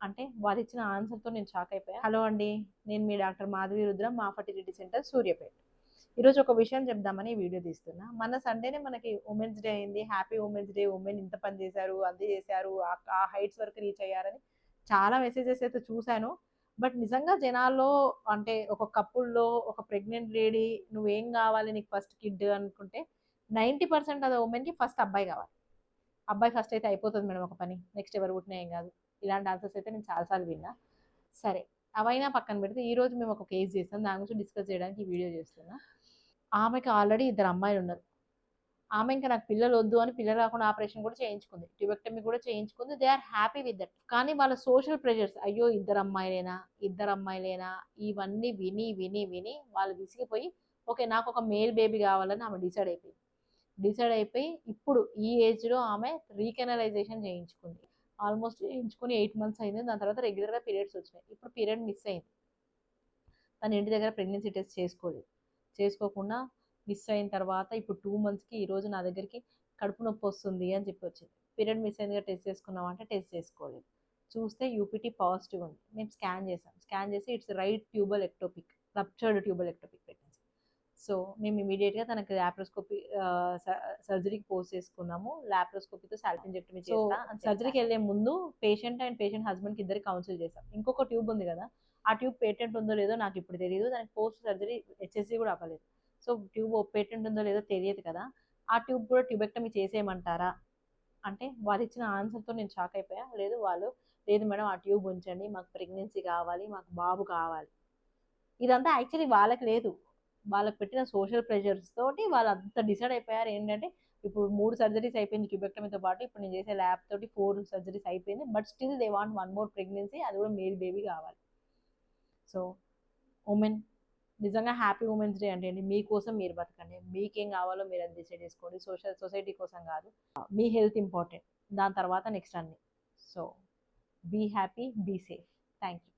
అంటే వాళ్ళు ఇచ్చిన ఆన్సర్తో నేను షాక్ అయిపోయా. హలో అండి, నేను మీ డాక్టర్ మాధవి రుద్ర, మా ఫర్టిలిటీ సెంటర్, సూర్యాపేట. ఈరోజు ఒక విషయం చెప్దామని ఈ వీడియో తీస్తున్నా. మన సండేనే మనకి ఉమెన్స్ డే అయింది. Happy women's day. ఉమెన్ ఇంత పని చేశారు, అది చేశారు, ఆ హైట్స్ వరకు రీచ్ అయ్యారని చాలా మెసేజెస్ అయితే చూశాను. బట్ నిజంగా జనాల్లో, అంటే ఒక కపుల్లో ఒక ప్రెగ్నెంట్ లేడీ నువ్వేం కావాలి నీకు ఫస్ట్ కిడ్ అనుకుంటే 90% ఆఫ్ ఉమెన్కి ఫస్ట్ అబ్బాయి కావాలి. అబ్బాయి ఫస్ట్ అయితే అయిపోతుంది మేడం ఒక పని, నెక్స్ట్ ఎవరు పుట్టినా ఏం కాదు. ఇలాంటి ఆన్సర్స్ అయితే నేను చాలాసార్లు విన్నా. సరే, అవైనా పక్కన పెడితే ఈ రోజు మేము ఒక కేసు చేస్తాం, దాని గురించి డిస్కస్ చేయడానికి ఈ వీడియో చేస్తున్నా. ఆమెకి ఆల్రెడీ ఇద్దరు అమ్మాయిలు ఉన్నారు. ఆమె ఇంకా నాకు పిల్లలు వద్దు అని పిల్లలు రాకుండా ఆపరేషన్ కూడా చేయించుకుంది, ట్యూబెక్టమీ కూడా చేయించుకుంది. They are happy with that. కానీ వాళ్ళ సోషల్ ప్రెషర్స్, అయ్యో ఇద్దరు అమ్మాయిలేనా, ఇవన్నీ విని విని విని వాళ్ళు విసిగిపోయి, ఓకే నాకు ఒక మేల్ బేబీ కావాలని ఆమె డిసైడ్ అయిపోయి ఇప్పుడు ఈ ఏజ్లో ఆమె రీకెనలైజేషన్ చేయించుకుంది. ఆల్మోస్ట్ చేయించుకుని 8 months అయింది. దాని తర్వాత రెగ్యులర్గా పీరియడ్స్ వచ్చినాయి. ఇప్పుడు పీరియడ్ మిస్ అయింది. తన ఇంటి దగ్గర ప్రెగ్నెన్సీ టెస్ట్ చేసుకోకుండా మిస్ అయిన తర్వాత ఇప్పుడు 2 monthsకి ఈరోజు నా దగ్గరికి కడుపు నొప్పి వస్తుంది అని చెప్పి వచ్చింది. పీరియడ్ మిస్ అయిందిగా టెస్ట్ చేసుకున్నాం అంటే టెస్ట్ చేసుకోలేదు. చూస్తే యూపీటీ పాజిటివ్ ఉంది. మేము స్కాన్ చేసి it's right tubal ectopic, ruptured tubal ectopic pregnancy. So మేము ఇమీడియట్గా తనకి ల్యాప్రోస్కోపీ సర్జరీకి పోస్ట్ చేసుకున్నాము. ల్యాప్రోస్కోపీతో సాల్పింజెక్టమీ చేస్తా. సర్జరీకి వెళ్ళే ముందు పేషెంట్ అండ్ పేషెంట్ హస్బెండ్కి ఇద్దరికి కౌన్సిల్ చేస్తాం. ఇంకొక ట్యూబ్ ఉంది కదా, ఆ ట్యూబ్ పేటెంట్ ఉందో లేదో నాకు ఇప్పుడు తెలియదు. దానికి పోస్ట్ సర్జరీ హెచ్ఎస్సీ కూడా అవ్వలేదు. సో ట్యూబ్ పేటెంట్ ఉందో లేదో తెలియదు కదా, ఆ ట్యూబ్ కూడా ట్యూబెక్టమీ చేసేయమంటారా అంటే వాళ్ళు ఇచ్చిన ఆన్సర్తో నేను షాక్ అయిపోయా. లేదు మేడం ఆ ట్యూబ్ ఉంచండి, మాకు ప్రెగ్నెన్సీ కావాలి, మాకు బాబు కావాలి. ఇదంతా యాక్చువల్లీ వాళ్ళకి లేదు, వాళ్ళకి పెట్టిన సోషల్ ప్రెషర్స్ తోటి వాళ్ళు అంత డిసైడ్ అయిపోయారు. ఏంటంటే ఇప్పుడు 3 సర్జరీస్ అయిపోయింది ట్యూబెక్టమీతో పాటు, ఇప్పుడు నేను చేసే ల్యాబ్ తోటి 4 సర్జరీస్ అయిపోయింది. But still they want 1 more pregnancy, అది కూడా మేల్ బేబీ కావాలి. సో ఉమెన్, నిజంగా హ్యాపీ ఉమెన్స్ డే అంటే మీకోసం మీరు బతకండి, మీకేం కావాలో మీరు అది డిసైడ్ చేసుకోండి. సొసైటీ కోసం కాదు. మీ హెల్త్ ఇంపార్టెంట్, దాని తర్వాత నెక్స్ట్ అన్ని. So be happy, be safe. Thank you.